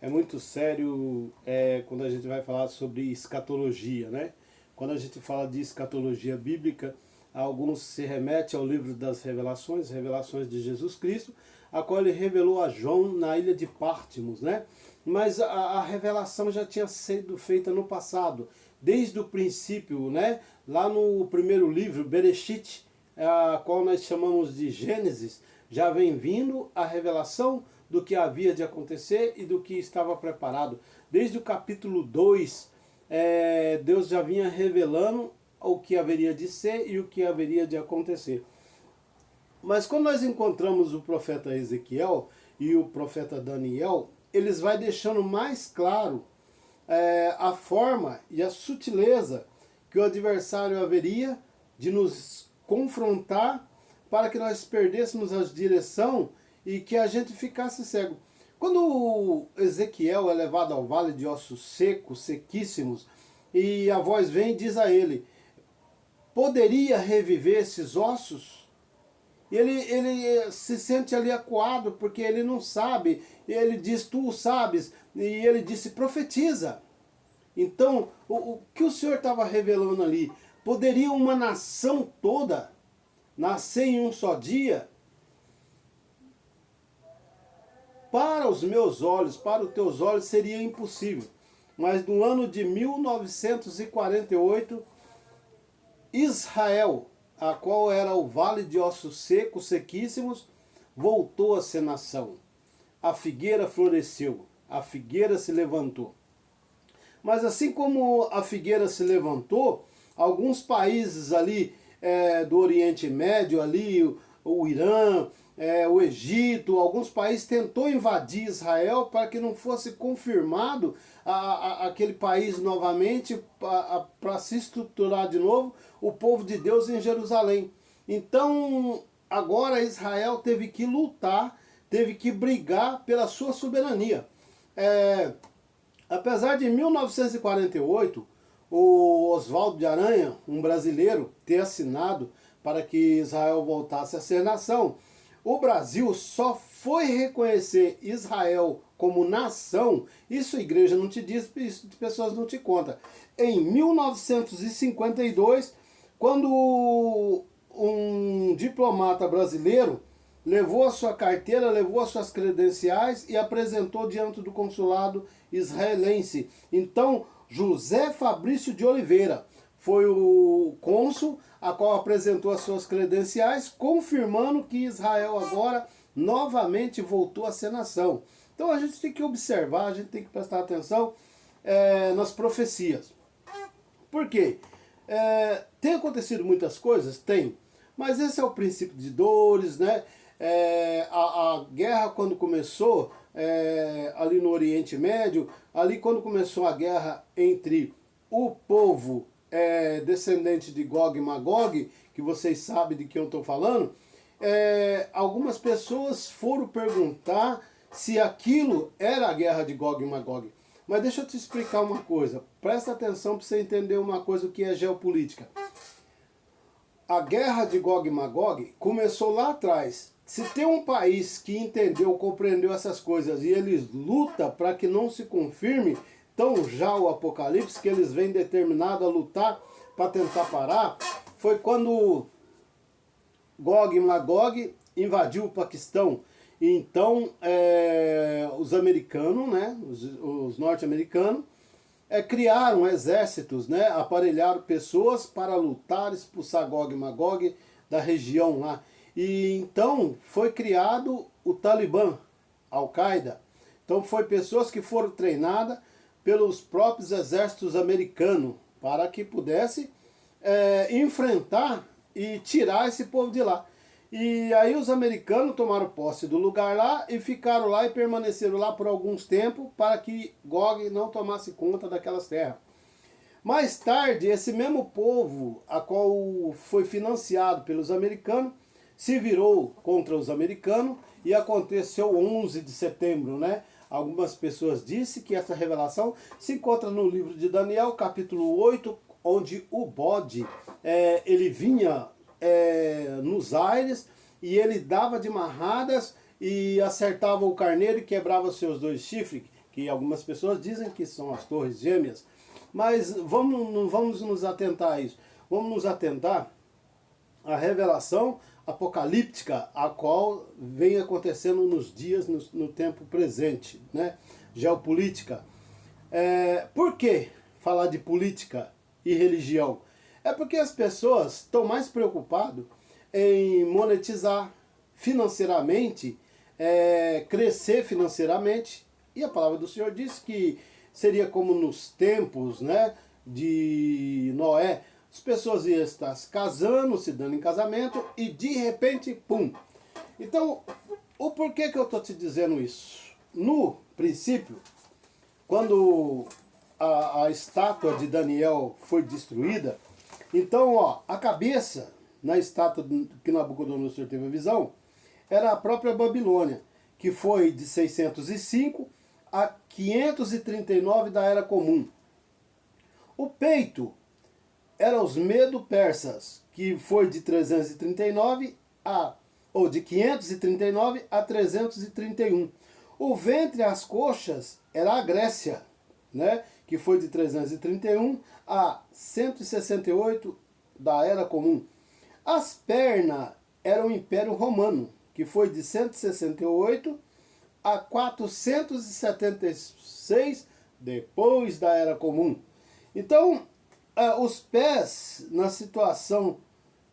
é muito sério quando a gente vai falar sobre escatologia, né? Quando a gente fala de escatologia bíblica, alguns se remetem ao livro das Revelações, Revelações de Jesus Cristo, a qual ele revelou a João na ilha de Pátmos, né? Mas a revelação já tinha sido feita no passado, desde o princípio, né? Lá no primeiro livro, Bereshit, a qual nós chamamos de Gênesis, já vem vindo a revelação do que havia de acontecer e do que estava preparado. Desde o capítulo 2, Deus já vinha revelando o que haveria de ser e o que haveria de acontecer. Mas quando nós encontramos o profeta Ezequiel e o profeta Daniel, eles vão deixando mais claro a forma e a sutileza que o adversário haveria de nos confrontar para que nós perdêssemos a direção e que a gente ficasse cego. Quando Ezequiel é levado ao vale de ossos secos, sequíssimos, e a voz vem e diz a ele, poderia reviver esses ossos? E ele se sente ali acuado, porque ele não sabe. Ele diz, tu o sabes. E ele disse, profetiza. Então, o que o Senhor estava revelando ali? Poderia uma nação toda nascer em um só dia? Para os meus olhos, para os teus olhos, seria impossível. Mas no ano de 1948, Israel, a qual era o vale de ossos secos, sequíssimos, voltou a ser nação. A figueira floresceu, a figueira se levantou. Mas assim como a figueira se levantou, alguns países ali do Oriente Médio, ali o Irã, o Egito, alguns países tentou invadir Israel para que não fosse confirmado aquele país novamente, para se estruturar de novo o povo de Deus em Jerusalém. Então, agora Israel teve que lutar, teve que brigar pela sua soberania. Apesar de 1948, o Oswaldo de Aranha, um brasileiro, ter assinado para que Israel voltasse a ser nação, o Brasil só foi reconhecer Israel como nação, isso a igreja não te diz, isso as pessoas não te contam, em 1952, quando um diplomata brasileiro levou a sua carteira, levou as suas credenciais e apresentou diante do consulado israelense. Então, José Fabrício de Oliveira foi o cônsul a qual apresentou as suas credenciais, confirmando que Israel agora novamente voltou a ser nação. Então a gente tem que observar, a gente tem que prestar atenção nas profecias. Por quê? Tem acontecido muitas coisas? Tem. Mas esse é o princípio de dores, né? A guerra quando começou, ali no Oriente Médio, ali quando começou a guerra entre o povo descendente de Gog e Magog, que vocês sabem de quem eu estou falando, algumas pessoas foram perguntar se aquilo era a guerra de Gog e Magog. Mas deixa eu te explicar uma coisa, presta atenção para você entender uma coisa, o que é geopolítica. A guerra de Gog e Magog começou lá atrás. Se tem um país que entendeu, compreendeu essas coisas e eles lutam para que não se confirme, então já o Apocalipse, que eles vêm determinados a lutar para tentar parar, foi quando Gog e Magog invadiu o Paquistão. Então os americanos, né, os norte-americanos, criaram exércitos, né, aparelharam pessoas para lutar, expulsar Gog e Magog da região lá. E então foi criado o Talibã, Al-Qaeda. Então foi pessoas que foram treinadas pelos próprios exércitos americanos para que pudesse enfrentar e tirar esse povo de lá. E aí os americanos tomaram posse do lugar lá e ficaram lá e permaneceram lá por alguns tempos para que Gog não tomasse conta daquelas terras. Mais tarde, esse mesmo povo, a qual foi financiado pelos americanos, se virou contra os americanos e aconteceu 11 de setembro, né? Algumas pessoas dizem que essa revelação se encontra no livro de Daniel, capítulo 8, onde o bode, ele vinha nos aires e ele dava de marradas e acertava o carneiro e quebrava seus dois chifres, que algumas pessoas dizem que são as torres gêmeas, mas vamos nos atentar a isso. Vamos nos atentar à revelação apocalíptica, a qual vem acontecendo nos dias, no tempo presente, né? Geopolítica. Por que falar de política e religião? É porque as pessoas estão mais preocupadas em monetizar financeiramente, crescer financeiramente, e a palavra do Senhor diz que seria como nos tempos, né, de Noé. As pessoas iam estar se casando, se dando em casamento, e de repente, pum. Então, o porquê que eu estou te dizendo isso? No princípio, quando a estátua de Daniel foi destruída, então, ó, a cabeça na estátua que Nabucodonosor teve a visão era a própria Babilônia, que foi de 605 a 539 da Era Comum. O peito era os Medo-Persas, que foi de 339 ou de 539 a 331. O ventre e as coxas era a Grécia, né, que foi de 331 a 168 da Era Comum. As pernas eram o Império Romano, que foi de 168 a 476 depois da Era Comum. Então, os pés, na situação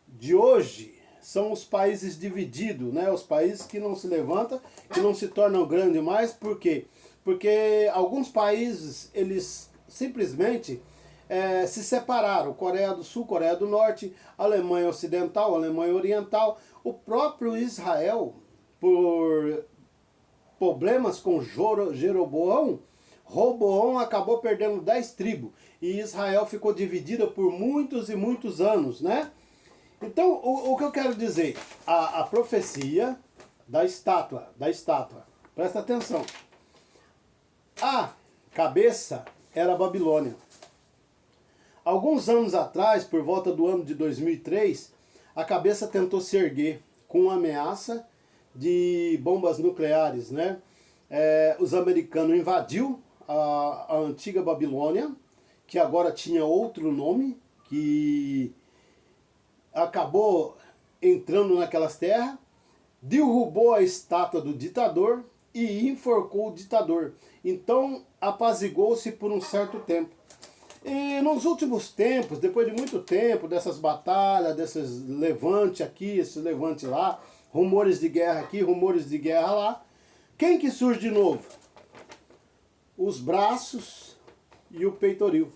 de hoje, são os países divididos, né? Os países que não se levantam, que não se tornam grandes mais. Por quê? Porque alguns países, eles simplesmente se separaram. Coreia do Sul, Coreia do Norte, Alemanha Ocidental, Alemanha Oriental. O próprio Israel, por problemas com Jeroboão, Roboão acabou perdendo 10 tribos. E Israel ficou dividida por muitos e muitos anos, né? Então, o que eu quero dizer? A profecia da estátua. Presta atenção. A cabeça era a Babilônia. Alguns anos atrás, por volta do ano de 2003, a cabeça tentou se erguer com ameaça de bombas nucleares, né? Os americanos invadiu a antiga Babilônia, que agora tinha outro nome, que acabou entrando naquelas terras, derrubou a estátua do ditador e enforcou o ditador. Então apazigou-se por um certo tempo. E nos últimos tempos, depois de muito tempo, dessas batalhas, desses levante aqui, esse levante lá, rumores de guerra aqui, rumores de guerra lá, quem que surge de novo? Os braços e o peitoril,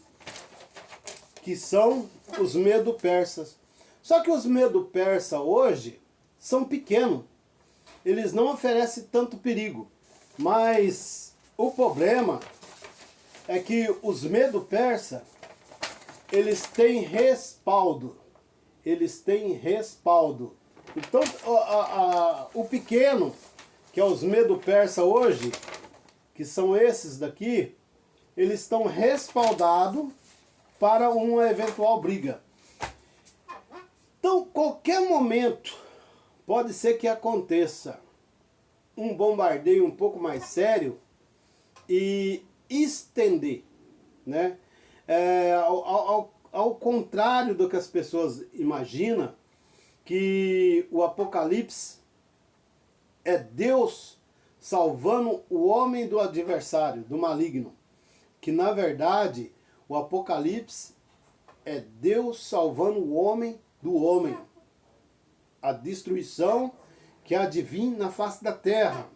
que são os Medo-Persas. Só que os Medo-Persas hoje são pequenos, eles não oferecem tanto perigo, mas o problema é que os Medo-Persas, eles têm respaldo. Então, o pequeno, que é os Medo-Persas hoje, que são esses daqui, eles estão respaldados para uma eventual briga. Então, qualquer momento, pode ser que aconteça um bombardeio um pouco mais sério e estender, né? Ao contrário do que as pessoas imaginam, que o Apocalipse é Deus salvando o homem do adversário, do maligno. Que na verdade o Apocalipse é Deus salvando o homem do homem. A destruição que há de vir na face da terra.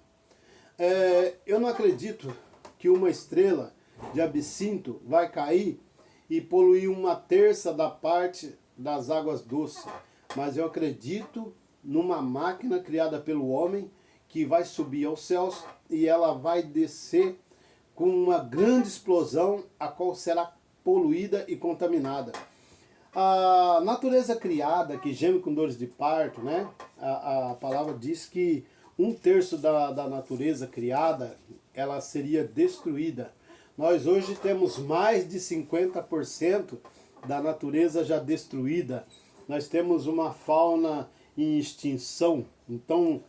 Eu não acredito que uma estrela de absinto vai cair e poluir 1/3 da parte das águas doces. Mas eu acredito numa máquina criada pelo homem que vai subir aos céus e ela vai descer com uma grande explosão, a qual será poluída e contaminada. A natureza criada, que geme com dores de parto, né? A palavra diz que 1/3 da natureza criada, ela seria destruída. Nós hoje temos mais de 50% da natureza já destruída. Nós temos uma fauna em extinção. Então,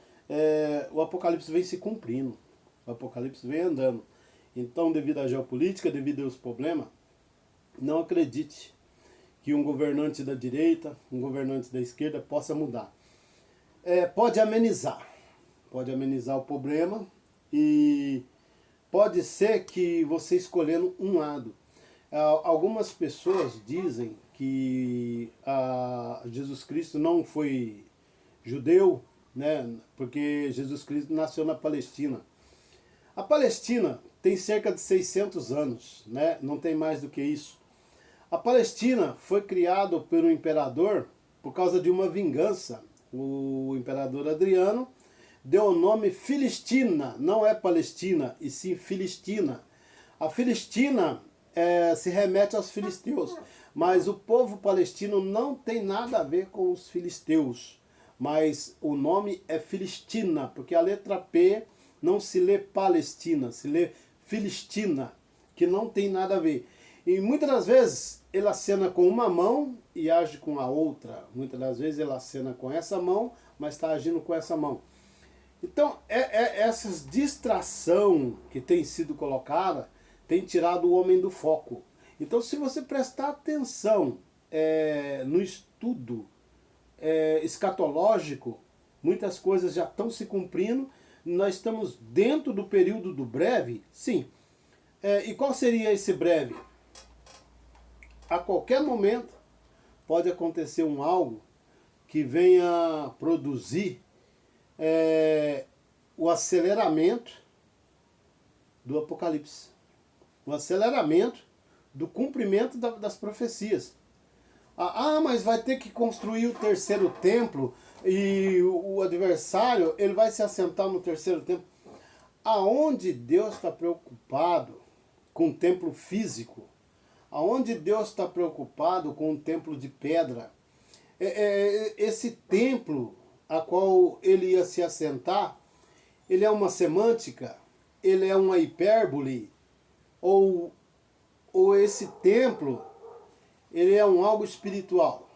o Apocalipse vem se cumprindo. O Apocalipse vem andando. Então, devido à geopolítica, devido aos problemas, não acredite que um governante da direita, um governante da esquerda possa mudar. Pode amenizar o problema e pode ser que você escolhendo um lado. Algumas pessoas dizem que Jesus Cristo não foi judeu, né? Porque Jesus Cristo nasceu na Palestina. A Palestina tem cerca de 600 anos, né? Não tem mais do que isso. A Palestina foi criada por um imperador por causa de uma vingança. O imperador Adriano deu o nome Filistina, não é Palestina, e sim Filistina. A Filistina se remete aos filisteus, mas o povo palestino não tem nada a ver com os filisteus, mas o nome é Filistina, porque a letra P não se lê Palestina, se lê Filistina, que não tem nada a ver. E muitas das vezes ele acena com uma mão e age com a outra. Muitas das vezes ele acena com essa mão, mas está agindo com essa mão. Então, essas distração que tem sido colocada tem tirado o homem do foco. Então, se você prestar atenção no estudo escatológico, muitas coisas já estão se cumprindo. Nós estamos dentro do período do breve, sim. E qual seria esse breve? A qualquer momento pode acontecer algo que venha produzir o aceleramento do Apocalipse, o aceleramento do cumprimento das profecias. Mas vai ter que construir o terceiro templo e o adversário ele vai se assentar no terceiro templo. Aonde Deus está preocupado com o templo físico, aonde Deus está preocupado com o templo de pedra, esse templo a qual ele ia se assentar, ele é uma semântica, ele é uma hipérbole, ou esse templo, ele é algo espiritual,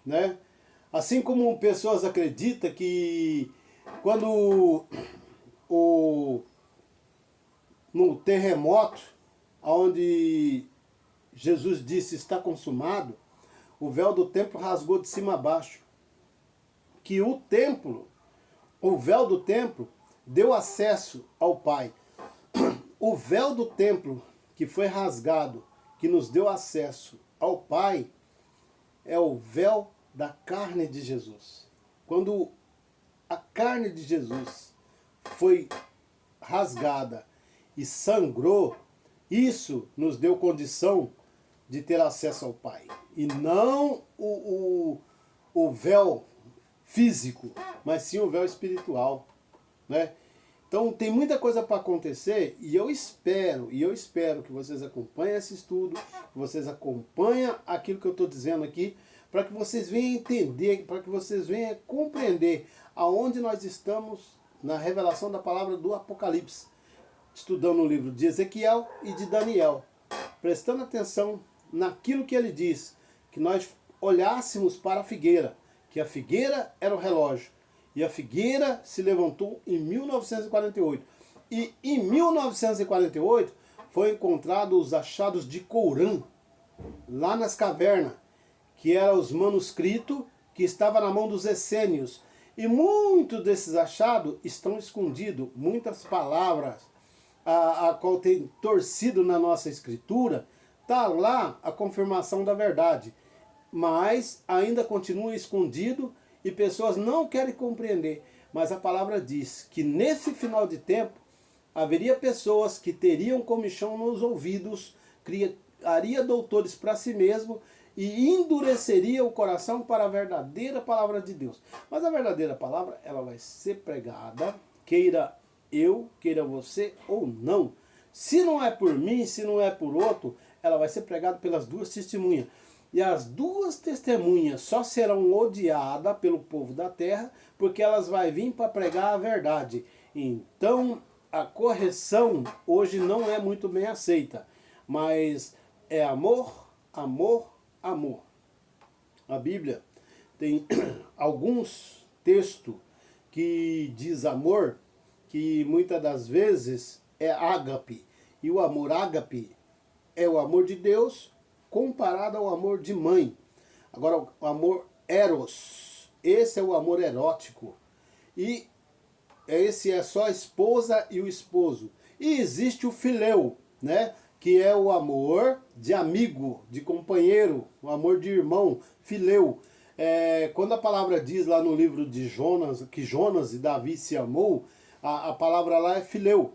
né? Assim como pessoas acreditam que quando no terremoto, onde Jesus disse está consumado, o véu do templo rasgou de cima a baixo. Que o templo, o véu do templo, deu acesso ao Pai. O véu do templo que foi rasgado, que nos deu acesso ao Pai, é o véu da carne de Jesus. Quando a carne de Jesus foi rasgada e sangrou, isso nos deu condição de ter acesso ao Pai. E não o véu físico, mas sim o véu espiritual, né? Então tem muita coisa para acontecer e eu espero que vocês acompanhem esse estudo, que vocês acompanhem aquilo que eu estou dizendo aqui, para que vocês venham entender, para que vocês venham compreender aonde nós estamos na revelação da palavra do Apocalipse, estudando o livro de Ezequiel e de Daniel, prestando atenção naquilo que ele diz, que nós olhássemos para a figueira, que a figueira era o relógio, e a figueira se levantou em 1948. E em 1948 foi encontrado os achados de Courã, lá nas cavernas, que eram os manuscritos que estavam na mão dos essênios. E muitos desses achados estão escondidos, muitas palavras a qual tem torcido na nossa escritura, está lá a confirmação da verdade. Mas ainda continua escondido e pessoas não querem compreender. Mas a palavra diz que nesse final de tempo haveria pessoas que teriam comichão nos ouvidos, criaria doutores para si mesmo e endureceria o coração para a verdadeira palavra de Deus. Mas a verdadeira palavra, ela vai ser pregada, queira eu, queira você ou não. Se não é por mim, se não é por outro, ela vai ser pregada pelas duas testemunhas. E as duas testemunhas só serão odiadas pelo povo da terra, porque elas vão vir para pregar a verdade. Então, a correção hoje não é muito bem aceita, mas é amor, amor, amor. A Bíblia tem alguns textos que diz amor, que muitas das vezes é ágape. E o amor ágape é o amor de Deus comparado ao amor de mãe. Agora, o amor eros, esse é o amor erótico. E esse é só a esposa e o esposo. E existe o filéu, né? Que é o amor de amigo, de companheiro, o amor de irmão, filéu. Quando a palavra diz lá no livro de Jonas, que Jonas e Davi se amou, a palavra lá é filéu,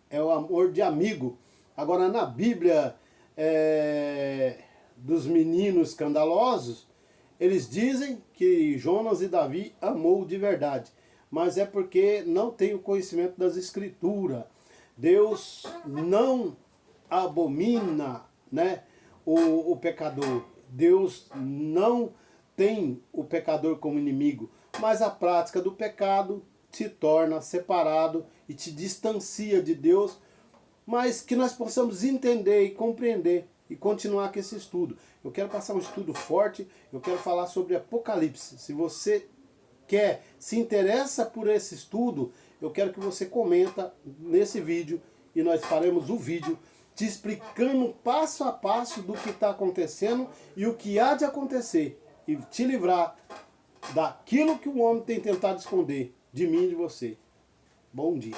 é o amor de amigo. Agora, na Bíblia dos meninos escandalosos, eles dizem que Jonas e Davi amou de verdade, mas é porque não tem o conhecimento das Escrituras. Deus não abomina, né, o pecador. Deus não tem o pecador como inimigo, mas a prática do pecado te torna separado e te distancia de Deus, mas que nós possamos entender e compreender e continuar com esse estudo. Eu quero passar um estudo forte, eu quero falar sobre Apocalipse. Se você se interessa por esse estudo, eu quero que você comenta nesse vídeo e nós faremos o vídeo te explicando passo a passo do que está acontecendo e o que há de acontecer e te livrar daquilo que o homem tem tentado esconder de mim e de você. Bom dia.